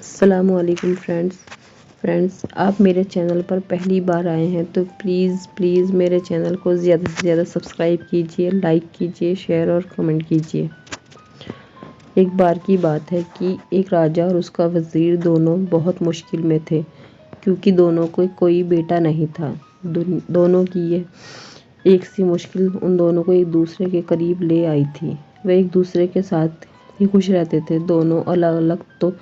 अस्सलामुअलैकुम फ्रेंड्स, आप मेरे चैनल पर पहली बार आए हैं तो प्लीज़ मेरे चैनल को ज़्यादा से ज़्यादा सब्सक्राइब कीजिए, लाइक कीजिए, शेयर और कमेंट कीजिए। एक बार की बात है कि एक राजा और उसका वज़ीर दोनों बहुत मुश्किल में थे, क्योंकि दोनों को कोई बेटा नहीं था। दोनों की ये एक सी मुश्किल उन दोनों को एक दूसरे के करीब ले आई थी। वे एक दूसरे के साथ ही खुश रहते थे। दोनों अलग अलग तो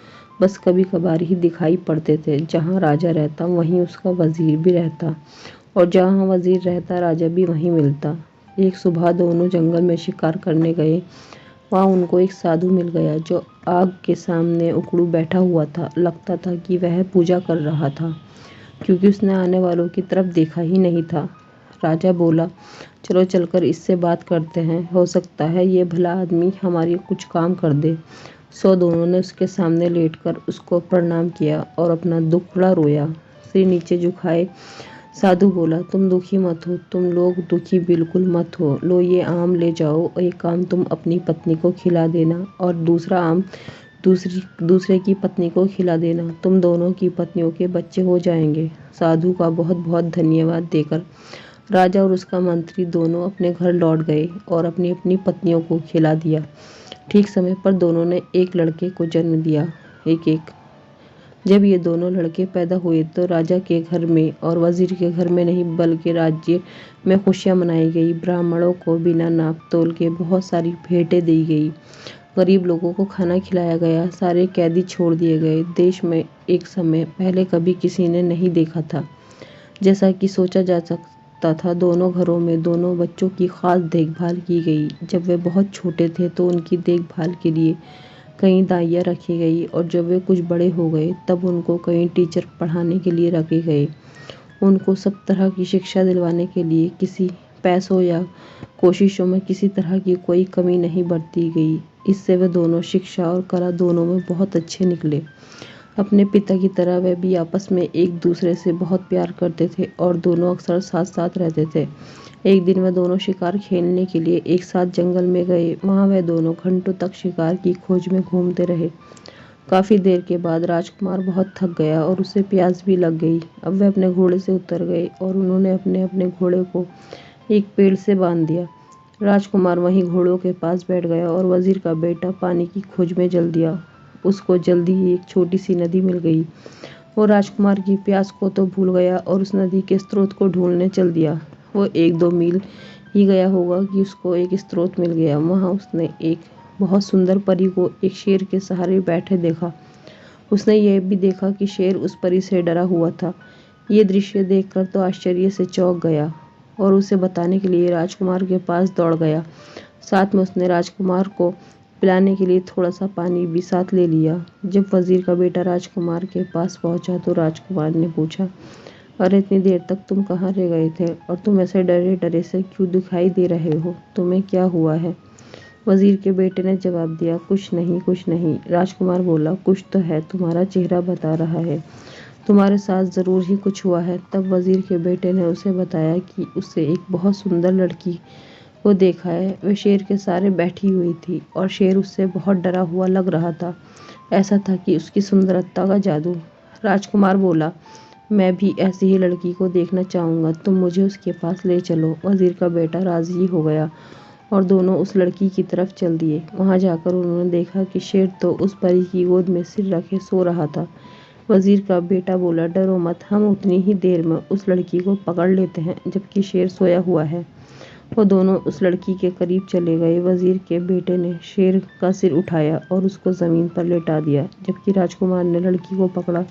बस कभी कभार ही दिखाई पड़ते थे। जहाँ राजा रहता वहीं उसका वज़ीर भी रहता, और जहाँ वज़ीर रहता राजा भी वहीं मिलता। एक सुबह दोनों जंगल में शिकार करने गए। वहाँ उनको एक साधु मिल गया जो आग के सामने उकड़ू बैठा हुआ था। लगता था कि वह पूजा कर रहा था, क्योंकि उसने आने वालों की तरफ देखा ही नहीं था। राजा बोला, चलो चलकर इससे बात करते हैं, हो सकता है ये भला आदमी हमारी कुछ काम कर दे। दोनों ने उसके सामने लेटकर उसको प्रणाम किया और अपना दुखड़ा रोया। सिर नीचे झुकाए साधु बोला, तुम दुखी मत हो, तुम लोग दुखी बिल्कुल मत हो। लो ये आम ले जाओ। एक आम तुम अपनी पत्नी को खिला देना और दूसरा आम दूसरे की पत्नी को खिला देना। तुम दोनों की पत्नियों के बच्चे हो जाएंगे। साधु का बहुत बहुत धन्यवाद देकर राजा और उसका मंत्री दोनों अपने घर लौट गए और अपनी अपनी पत्नियों को खिला दिया। ठीक समय पर दोनों ने एक लड़के को जन्म दिया। एक जब ये दोनों लड़के पैदा हुए तो राजा के घर में और वजीर के घर में नहीं बल्कि राज्य में खुशियां मनाई गई। ब्राह्मणों को बिना नाप तोल के बहुत सारी भेंटें दी गई। गरीब लोगों को खाना खिलाया गया। सारे कैदी छोड़ दिए गए। देश में एक समय पहले कभी किसी ने नहीं देखा था, जैसा कि सोचा जा सकता था। दोनों घरों में दोनों बच्चों की खास देखभाल की गई। जब वे बहुत छोटे थे तो उनकी देखभाल के लिए कई दाइयाँ रखी गई, और जब वे कुछ बड़े हो गए तब उनको कई टीचर पढ़ाने के लिए रखे गए। उनको सब तरह की शिक्षा दिलवाने के लिए किसी पैसों या कोशिशों में किसी तरह की कोई कमी नहीं बरती गई। इससे वे दोनों शिक्षा और कला दोनों में बहुत अच्छे निकले। अपने पिता की तरह वे भी आपस में एक दूसरे से बहुत प्यार करते थे और दोनों अक्सर साथ साथ रहते थे। एक दिन वे दोनों शिकार खेलने के लिए एक साथ जंगल में गए। वहाँ वे दोनों घंटों तक शिकार की खोज में घूमते रहे। काफ़ी देर के बाद राजकुमार बहुत थक गया और उसे प्यास भी लग गई। अब वे अपने घोड़े से उतर गए और उन्होंने अपने अपने घोड़े को एक पेड़ से बांध दिया। राजकुमार वहीं घोड़ों के पास बैठ गया और वजीर का बेटा पानी की खोज में चल दिया। उसको जल्दी ही एक छोटी सी नदी मिल गई। वो राजकुमार की प्यास को तो भूल गया और उस नदी के स्रोत को ढूंढने चल दिया। वो 1-2 मील ही गया होगा कि उसको एक स्रोत मिल गया। वहाँ उसने एक बहुत सुंदर परी को एक शेर के सहारे बैठे देखा। उसने यह भी देखा कि शेर उस परी से डरा हुआ था। ये दृश्य देखकर तो आश्चर्य से चौंक गया और उसे बताने के लिए राजकुमार के पास दौड़ गया। साथ में उसने राजकुमार को पिलाने के लिए थोड़ा सा पानी भी साथ ले लिया। जब वजीर का बेटा राजकुमार के पास पहुंचा तो राजकुमार ने पूछा, अरे इतनी देर तक तुम कहाँ रह गए थे और तुम ऐसे डरे डरे से क्यों दिखाई दे रहे हो? तुम्हें क्या हुआ है? वजीर के बेटे ने जवाब दिया, कुछ नहीं। राजकुमार बोला, कुछ तो है, तुम्हारा चेहरा बता रहा है, तुम्हारे साथ ज़रूर ही कुछ हुआ है। तब वजीर के बेटे ने उसे बताया कि उसे एक बहुत सुंदर लड़की को देखा है। वह शेर के सहारे बैठी हुई थी और शेर उससे बहुत डरा हुआ लग रहा था। ऐसा था कि उसकी सुंदरता का जादू। राजकुमार बोला, मैं भी ऐसी ही लड़की को देखना चाहूँगा, तुम मुझे उसके पास ले चलो। वजीर का बेटा राज़ी हो गया और दोनों उस लड़की की तरफ चल दिए। वहाँ जाकर उन्होंने देखा कि शेर तो उस परी की गोद में सिर रखे सो रहा था। वजीर का बेटा बोला, डरो मत, हम उतनी ही देर में उस लड़की को पकड़ लेते हैं जबकि शेर सोया हुआ है। वो दोनों उस लड़की के करीब चले गए। वजीर के बेटे ने शेर का सिर उठाया और उसको ज़मीन पर लेटा दिया, जबकि राजकुमार ने लड़की को पकड़ा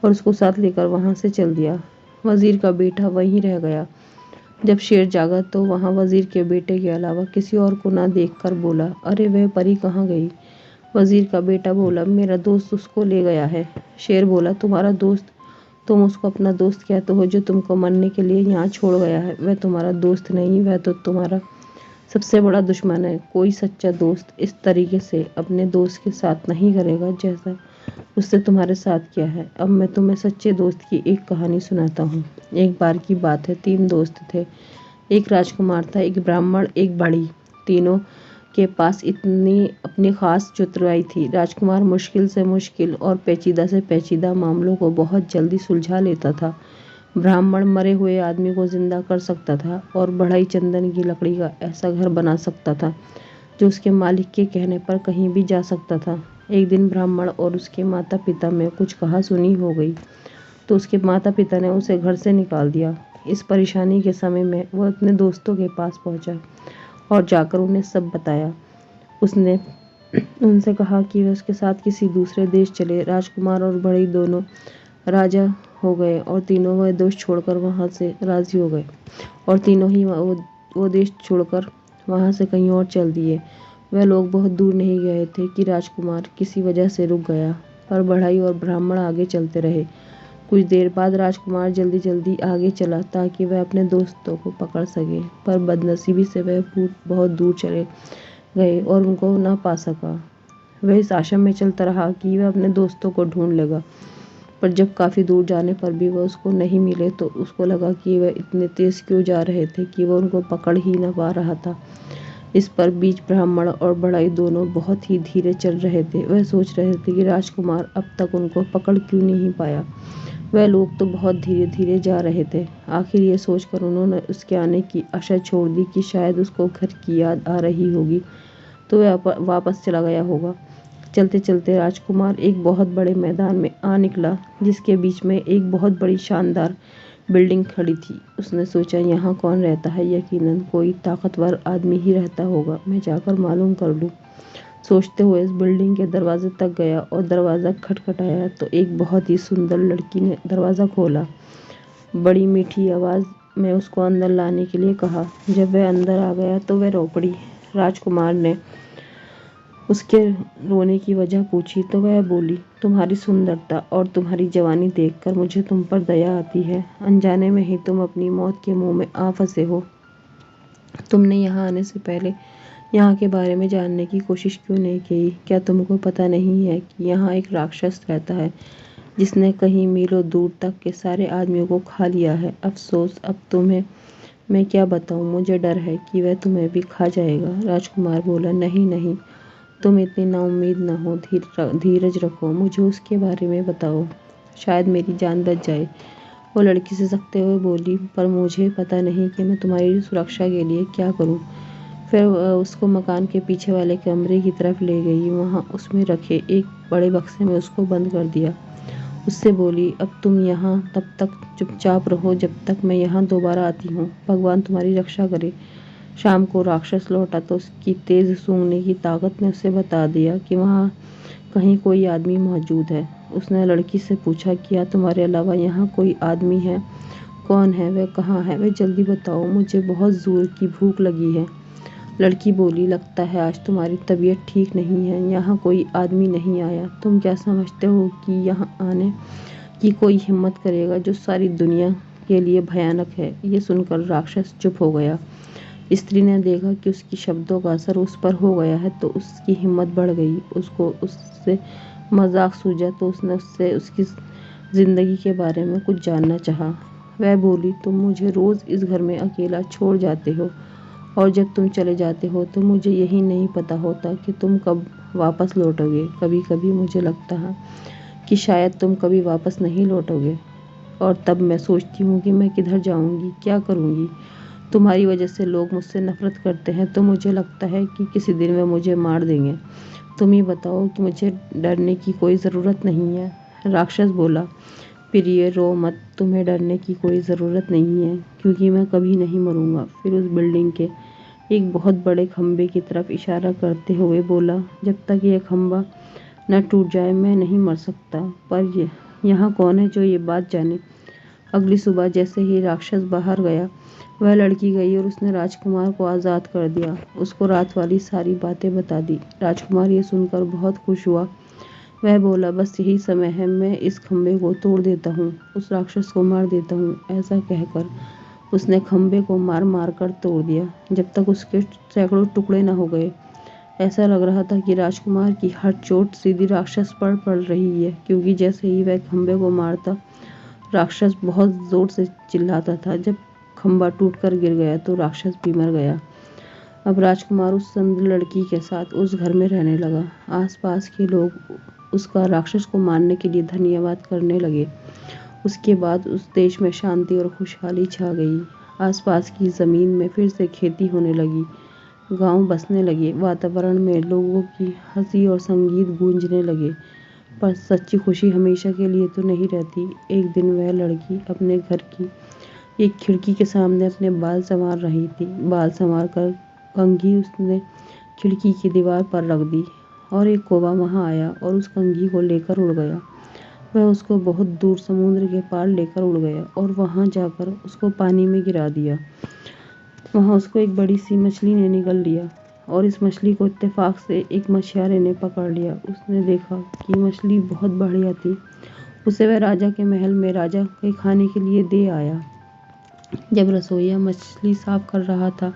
और उसको साथ लेकर वहाँ से चल दिया। वजीर का बेटा वहीं रह गया। जब शेर जागा तो वहाँ वजीर के बेटे के अलावा किसी और को ना देखकर बोला, अरे वह परी कहाँ गई? वजीर का बेटा बोला, मेरा दोस्त उसको ले गया है। शेर बोला, तुम्हारा दोस्त? तुम उसको अपना दोस्त कहते हो जो तुमको मरने के लिए यहाँ छोड़ गया है। वह तुम्हारा दोस्त नहीं, वह तो तुम्हारा सबसे बड़ा दुश्मन है। कोई सच्चा दोस्त इस तरीके से अपने दोस्त के साथ नहीं करेगा जैसा उससे तुम्हारे साथ किया है। अब मैं तुम्हें सच्चे दोस्त की एक कहानी सुनाता हूँ। एक बार की बात है, 3 दोस्त थे। एक राजकुमार था, एक ब्राह्मण, एक बड़ी। तीनों के पास इतनी अपनी खास चतुराई थी। राजकुमार मुश्किल से मुश्किल और पेचीदा से पेचीदा मामलों को बहुत जल्दी सुलझा लेता था। ब्राह्मण मरे हुए आदमी को जिंदा कर सकता था और बढ़ई चंदन की लकड़ी का ऐसा घर बना सकता था जो उसके मालिक के कहने पर कहीं भी जा सकता था। एक दिन ब्राह्मण और उसके माता पिता में कुछ कहा सुनी हो गई तो उसके माता पिता ने उसे घर से निकाल दिया। इस परेशानी के समय में वह अपने दोस्तों के पास पहुंचा और जाकर उन्हें सब बताया। उसने उनसे कहा कि वे उसके साथ किसी दूसरे देश चले। राजकुमार और बढ़ई दोनों राजा हो गए और तीनों वह देश छोड़कर वहां से राजी हो गए और तीनों ही वो देश छोड़कर वहां से कहीं और चल दिए। वह लोग बहुत दूर नहीं गए थे कि राजकुमार किसी वजह से रुक गया, पर बढ़ई और ब्राह्मण आगे चलते रहे। कुछ देर बाद राजकुमार जल्दी जल्दी आगे चला ताकि वह अपने दोस्तों को पकड़ सके, पर बदनसीबी से वह बहुत दूर चले गए और उनको न पा सका। वह इस आशा में चलता रहा कि वह अपने दोस्तों को ढूंढ लेगा, पर जब काफी दूर जाने पर भी वह उसको नहीं मिले तो उसको लगा कि वह इतने तेज क्यों जा रहे थे कि वह उनको पकड़ ही न पा रहा था। इस पर बीच ब्राह्मण और बढ़ई दोनों बहुत ही धीरे चल रहे थे। वह सोच रहे थे कि राजकुमार अब तक उनको पकड़ क्यों नहीं पाया। वह लोग तो बहुत धीरे धीरे जा रहे थे। आखिर ये सोचकर उन्होंने उसके आने की आशा छोड़ दी कि शायद उसको घर की याद आ रही होगी तो वह वापस चला गया होगा। चलते चलते राजकुमार एक बहुत बड़े मैदान में आ निकला जिसके बीच में एक बहुत बड़ी शानदार बिल्डिंग खड़ी थी। उसने सोचा, यहाँ कौन रहता है? यकीनन कोई ताकतवर आदमी ही रहता होगा, मैं जाकर मालूम कर लूं। सोचते हुए इस बिल्डिंग के दरवाजे तक गया और दरवाज़ा खटखटाया तो एक बहुत ही सुंदर लड़की ने दरवाज़ा खोला। बड़ी मीठी आवाज़ में उसको अंदर लाने के लिए कहा। जब वह अंदर आ गया तो वह रो पड़ी। राजकुमार ने उसके रोने की वजह पूछी तो वह बोली, तुम्हारी सुंदरता और तुम्हारी जवानी देखकर मुझे तुम पर दया आती है। अनजाने में ही तुम अपनी मौत के मुंह में आ फंसे हो। तुमने यहाँ आने से पहले यहाँ के बारे में जानने की कोशिश क्यों नहीं की? क्या तुमको पता नहीं है कि यहाँ एक राक्षस रहता है जिसने कहीं मीलों दूर तक के सारे आदमियों को खा लिया है? अफसोस, अब तुम्हें मैं क्या बताऊँ, मुझे डर है कि वह तुम्हें भी खा जाएगा। राजकुमार बोला, नहीं नहीं, तुम इतनी नाउम्मीद न हो, धीरज रखो, मुझे उसके बारे में बताओ, शायद मेरी जान बच जाए। वो लड़की सिसकते हुए बोली, पर मुझे पता नहीं कि मैं तुम्हारी सुरक्षा के लिए क्या करूं। फिर उसको मकान के पीछे वाले कमरे की तरफ ले गई। वहां उसमें रखे एक बड़े बक्से में उसको बंद कर दिया। उससे बोली, अब तुम यहाँ तब तक चुपचाप रहो जब तक मैं यहाँ दोबारा आती हूँ। भगवान तुम्हारी रक्षा करे। शाम को राक्षस लौटा तो उसकी तेज सूंघने की ताकत ने उसे बता दिया कि वहाँ कहीं कोई आदमी मौजूद है। उसने लड़की से पूछा, क्या तुम्हारे अलावा यहाँ कोई आदमी है? कौन है वह? कहाँ है वह? जल्दी बताओ, मुझे बहुत जोर की भूख लगी है। लड़की बोली, लगता है आज तुम्हारी तबीयत ठीक नहीं है। यहाँ कोई आदमी नहीं आया। तुम क्या समझते हो कि यहाँ आने की कोई हिम्मत करेगा जो सारी दुनिया के लिए भयानक है? ये सुनकर राक्षस चुप हो गया। स्त्री ने देखा कि उसकी शब्दों का असर उस पर हो गया है तो उसकी हिम्मत बढ़ गई। उसको उससे मजाक सूझा तो उसने उससे उसकी जिंदगी के बारे में कुछ जानना चाहा। वह बोली, तुम मुझे रोज इस घर में अकेला छोड़ जाते हो और जब तुम चले जाते हो तो मुझे यही नहीं पता होता कि तुम कब वापस लौटोगे। कभी कभी मुझे लगता है कि शायद तुम कभी वापस नहीं लौटोगे और तब मैं सोचती हूँ कि मैं किधर जाऊँगी, क्या करूँगी। तुम्हारी वजह से लोग मुझसे नफरत करते हैं तो मुझे लगता है कि किसी दिन वे मुझे मार देंगे। तुम ही बताओ कि मुझे डरने की कोई ज़रूरत नहीं है। राक्षस बोला, प्रिय रो मत, तुम्हें डरने की कोई ज़रूरत नहीं है क्योंकि मैं कभी नहीं मरूंगा। फिर उस बिल्डिंग के एक बहुत बड़े खम्भे की तरफ इशारा करते हुए बोला, जब तक यह खम्भा न टूट जाए मैं नहीं मर सकता। पर यहाँ कौन है जो ये बात जाने? अगली सुबह जैसे ही राक्षस बाहर गया, वह लड़की गई और उसने राजकुमार को आज़ाद कर दिया। उसको रात वाली सारी बातें बता दी। राजकुमार ये सुनकर बहुत खुश हुआ। वह बोला, बस यही समय है, मैं इस खम्भे को तोड़ देता हूँ, उस राक्षस को मार देता हूँ। ऐसा कहकर उसने खम्भे को मार मार कर तोड़ दिया जब तक उसके सैकड़ों टुकड़े न हो गए। ऐसा लग रहा था कि राजकुमार की हर चोट सीधी राक्षस पर पड़ रही है, क्योंकि जैसे ही वह खम्भे को मारता राक्षस बहुत जोर से चिल्लाता था। जब खम्भा टूटकर गिर गया तो राक्षस भी मर गया। अब राजकुमार उस सुंदर लड़की के साथ उस घर में रहने लगा। आसपास के लोग उसका राक्षस को मारने के लिए धन्यवाद करने लगे। उसके बाद उस देश में शांति और खुशहाली छा गई। आसपास की जमीन में फिर से खेती होने लगी। गांव बसने लगे। वातावरण में लोगों की हंसी और संगीत गूंजने लगे। पर सच्ची खुशी हमेशा के लिए तो नहीं रहती। एक दिन वह लड़की अपने घर की एक खिड़की के सामने अपने बाल संवार रही थी। बाल संवार कर कंघी उसने खिड़की की दीवार पर रख दी और एक कौवा वहां आया और उस कंघी को लेकर उड़ गया। वह उसको बहुत दूर समुद्र के पार लेकर उड़ गया और वहां जाकर उसको पानी में गिरा दिया। वहां उसको एक बड़ी सी मछली ने निगल लिया और इस मछली को इत्तेफाक से एक मछुआरे ने पकड़ लिया। उसने देखा कि मछली बहुत बढ़िया थी। उसे वह राजा के महल में राजा के खाने के लिए दे आया। जब रसोइया मछली साफ कर रहा था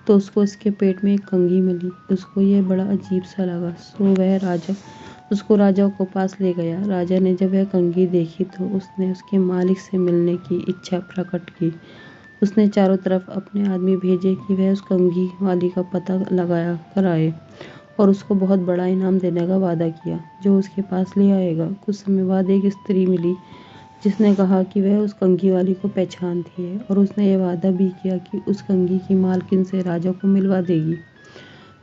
तो उसको इसके पेट में एक कंघी मिली। उसको यह बड़ा अजीब सा लगा, सो वह उसको राजा को पास ले गया। राजा ने जब वह कंघी देखी तो उसने उसके मालिक से मिलने की इच्छा प्रकट की। उसने चारों तरफ अपने आदमी भेजे कि वह उस कंघी वाली का पता लगाया कर आए और उसको बहुत बड़ा इनाम देने का वादा किया जो उसके पास ले आएगा। कुछ समय बाद एक स्त्री मिली जिसने कहा कि वह उस कंघी वाली को पहचानती है और उसने यह वादा भी किया कि उस कंघी की मालकिन से राजा को मिलवा देगी।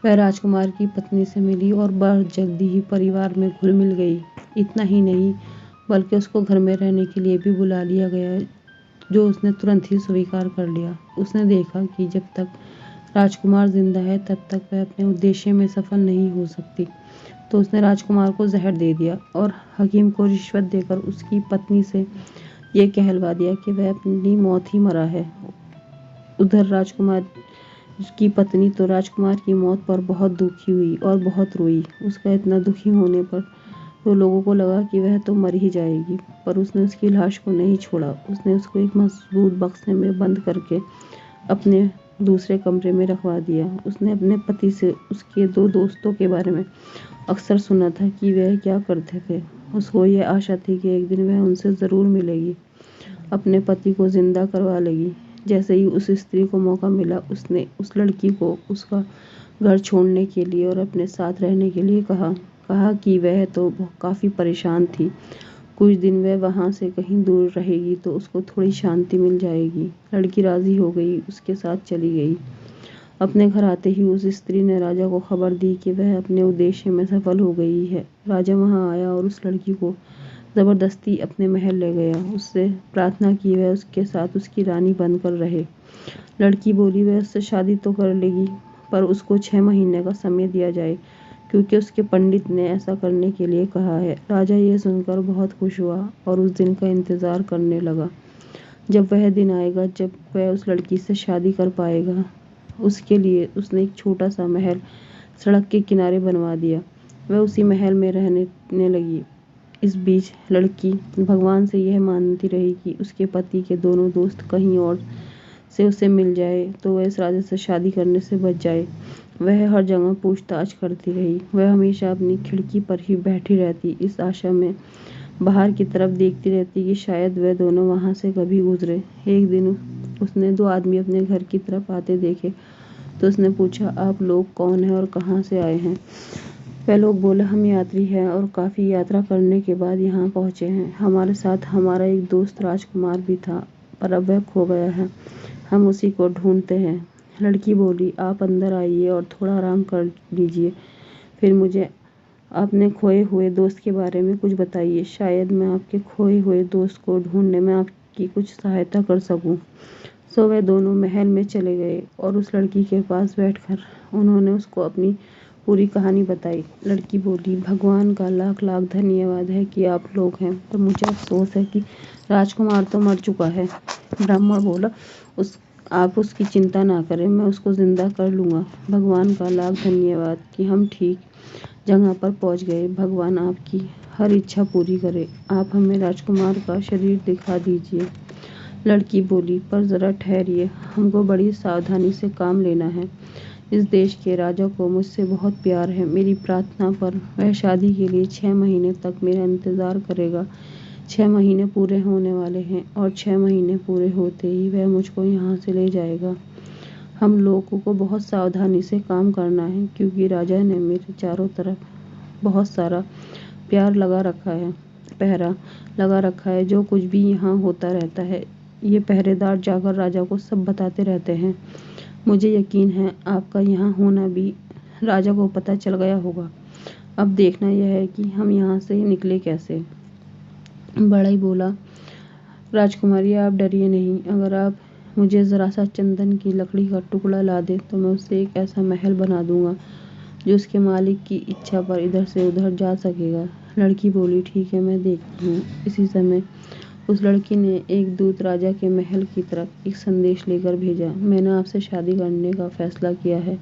वह राजकुमार की पत्नी से मिली और बहुत जल्दी ही परिवार में घुल मिल गई। इतना ही नहीं बल्कि उसको घर में रहने के लिए भी बुला लिया गया, जो उसने तुरंत ही स्वीकार कर लिया। उसने देखा कि जब तक राजकुमार जिंदा है तब तक वह अपने उद्देश्य में सफल नहीं हो सकती, तो उसने राजकुमार को जहर दे दिया और हकीम को रिश्वत देकर उसकी पत्नी से ये कहलवा दिया कि वह अपनी मौत ही मरा है। उधर राजकुमार की पत्नी तो राजकुमार की मौत पर बहुत दुखी हुई और बहुत रोई। उसका इतना दुखी होने पर तो लोगों को लगा कि वह तो मर ही जाएगी, पर उसने उसकी लाश को नहीं छोड़ा। उसने उसको एक मजबूत बक्से में बंद करके अपने दूसरे कमरे में रखवा दिया। उसने अपने पति से उसके 2 दोस्तों के बारे में अक्सर सुना था कि वह क्या करते थे। उसको यह आशा थी कि एक दिन वह उनसे ज़रूर मिलेगी, अपने पति को जिंदा करवा लेगी। जैसे ही उस स्त्री को मौका मिला उसने उस लड़की को उसका घर छोड़ने के लिए और अपने साथ रहने के लिए कहा कि वह तो काफ़ी परेशान थी। कुछ दिन वह वहाँ से कहीं दूर रहेगी तो उसको थोड़ी शांति मिल जाएगी। लड़की राजी हो गई, उसके साथ चली गई। अपने घर आते ही उस स्त्री ने राजा को खबर दी कि वह अपने उद्देश्य में सफल हो गई है। राजा वहाँ आया और उस लड़की को ज़बरदस्ती अपने महल ले गया। उससे प्रार्थना की वह उसके साथ उसकी रानी बनकर रहे। लड़की बोली वह उससे शादी तो कर लेगी, पर उसको 6 महीने का समय दिया जाए, क्योंकि उसके पंडित ने ऐसा करने के लिए कहा है। राजा ये सुनकर बहुत खुश हुआ और उस दिन का इंतज़ार करने लगा जब वह दिन आएगा जब वह उस लड़की से शादी कर पाएगा। उसके लिए उसने एक छोटा सा महल सड़क के किनारे बनवा दिया। वह उसी महल में रहने लगी। इस बीच लड़की भगवान से यह मानती रही कि उसके पति के दोनों दोस्त कहीं और से उसे मिल जाए तो वह इस राजा से शादी करने से बच जाए। वह हर जगह पूछताछ करती रही। वह हमेशा अपनी खिड़की पर ही बैठी रहती, इस आशा में बाहर की तरफ देखती रहती कि शायद वह दोनों वहां से कभी गुजरे। एक दिन उसने 2 आदमी अपने घर की तरफ आते देखे तो उसने पूछा, आप लोग कौन हैं और कहाँ से आए हैं? वह लोग बोले, हम यात्री हैं और काफ़ी यात्रा करने के बाद यहाँ पहुँचे हैं। हमारे साथ हमारा एक दोस्त राजकुमार भी था, पर अब वह खो गया है। हम उसी को ढूंढते हैं। लड़की बोली, आप अंदर आइए और थोड़ा आराम कर लीजिए, फिर मुझे अपने खोए हुए दोस्त के बारे में कुछ बताइए। शायद मैं आपके खोए हुए दोस्त को ढूंढने में आपकी कुछ सहायता कर सकूं। सो वे दोनों महल में चले गए और उस लड़की के पास बैठकर उन्होंने उसको अपनी पूरी कहानी बताई। लड़की बोली, भगवान का लाख लाख धन्यवाद है कि आप लोग हैं, पर मुझे अफसोस है कि राजकुमार तो मर चुका है। ब्राह्मण बोला, आप उसकी चिंता ना करें, मैं उसको जिंदा कर लूँगा। भगवान का लाख धन्यवाद कि हम ठीक जगह पर पहुँच गए। भगवान आपकी हर इच्छा पूरी करे। आप हमें राजकुमार का शरीर दिखा दीजिए। लड़की बोली, पर ज़रा ठहरिए, हमको बड़ी सावधानी से काम लेना है। इस देश के राजा को मुझसे बहुत प्यार है। मेरी प्रार्थना पर वह शादी के लिए 6 महीने तक मेरा इंतज़ार करेगा। 6 महीने पूरे होने वाले हैं और 6 महीने पूरे होते ही वह मुझको यहाँ से ले जाएगा। हम लोगों को बहुत सावधानी से काम करना है, क्योंकि राजा ने मेरे चारों तरफ बहुत सारा प्यार लगा रखा है, पहरा लगा रखा है। जो कुछ भी यहाँ होता रहता है, ये पहरेदार जाकर राजा को सब बताते रहते हैं। मुझे यकीन है आपका यहाँ होना भी राजा को पता चल गया होगा। अब देखना यह है कि हम यहाँ से निकले कैसे। बढ़ई बोला, राजकुमारी आप डरिए नहीं। अगर आप मुझे ज़रा सा चंदन की लकड़ी का टुकड़ा ला दे तो मैं उससे एक ऐसा महल बना दूंगा जो उसके मालिक की इच्छा पर इधर से उधर जा सकेगा। लड़की बोली, ठीक है, मैं देखती हूँ। इसी समय उस लड़की ने एक दूत राजा के महल की तरफ एक संदेश लेकर भेजा। मैंने आपसे शादी करने का फैसला किया है।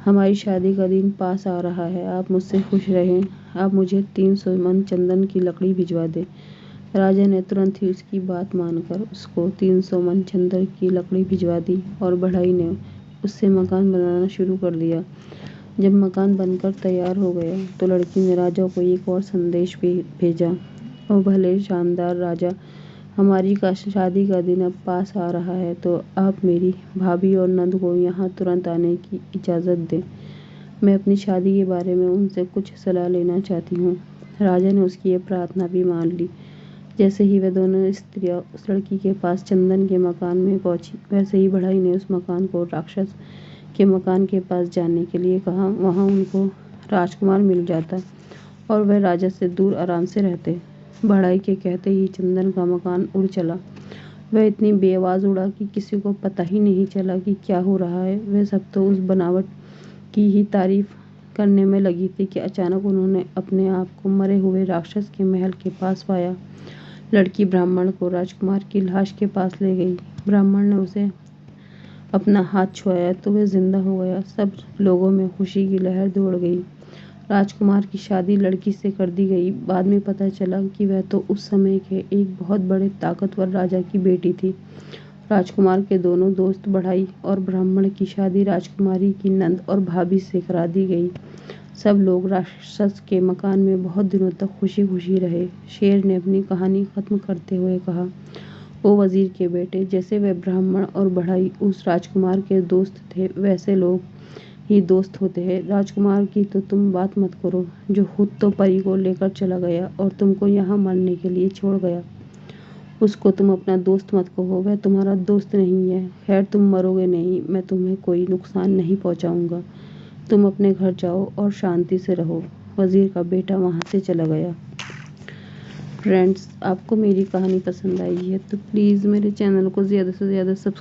हमारी शादी का दिन पास आ रहा है। आप मुझसे खुश रहें। आप मुझे 300 मन चंदन की लकड़ी भिजवा दें। राजा ने तुरंत ही उसकी बात मानकर उसको 300 मन चंदन की लकड़ी भिजवा दी और बढ़ई ने उससे मकान बनाना शुरू कर दिया। जब मकान बनकर तैयार हो गया तो लड़की ने राजा को एक और संदेश भी भेजा। ओ भले शानदार राजा, हमारी शादी का दिन अब पास आ रहा है, तो आप मेरी भाभी और नंद को यहाँ तुरंत आने की इजाज़त दें। मैं अपनी शादी के बारे में उनसे कुछ सलाह लेना चाहती हूँ। राजा ने उसकी ये प्रार्थना भी मान ली। जैसे ही वह दोनों स्त्रियाँ उस लड़की के पास चंदन के मकान में पहुंची, वैसे ही बढ़ई ने उस मकान को राक्षस के मकान के पास जाने के लिए कहा। वहाँ उनको राजकुमार मिल जाता और वह राजा से दूर आराम से रहते। बढ़ई के कहते ही चंदन का मकान उड़ चला। वह इतनी बेआवाज़ उड़ा कि किसी को पता ही नहीं चला कि क्या हो रहा है। वह सब तो उस बनावट की ही तारीफ करने में लगी थी कि अचानक उन्होंने अपने आप को मरे हुए राक्षस के महल के पास पाया। लड़की ब्राह्मण को राजकुमार की लाश के पास ले गई। ब्राह्मण ने उसे अपना हाथ छुआया तो वह जिंदा हो गया। सब लोगों में खुशी की लहर दौड़ गई। राजकुमार की शादी लड़की से कर दी गई। बाद में पता चला कि वह तो उस समय के एक बहुत बड़े ताकतवर राजा की बेटी थी। राजकुमार के दोनों दोस्त बढ़ई और ब्राह्मण की शादी राजकुमारी की नंद और भाभी से करा दी गई। सब लोग राक्षस के मकान में बहुत दिनों तक खुशी खुशी रहे। शेर ने अपनी कहानी खत्म करते हुए कहा, ओ वजीर के बेटे, जैसे वह ब्राह्मण और बढ़ई उस राजकुमार के दोस्त थे, वैसे लोग ही दोस्त होते हैं। राजकुमार की तो तुम बात मत करो, जो खुद तो परी को लेकर चला गया और तुमको यहाँ मरने के लिए छोड़ गया। उसको तुम अपना दोस्त मत कहो, वह तुम्हारा दोस्त नहीं है। खैर, तुम मरोगे नहीं, मैं तुम्हें कोई नुकसान नहीं पहुँचाऊँगा। तुम अपने घर जाओ और शांति से रहो। वजीर का बेटा वहाँ से चला गया। फ्रेंड्स, आपको मेरी कहानी पसंद आई है तो प्लीज़ मेरे चैनल को ज़्यादा से ज़्यादा सब्सक्राइब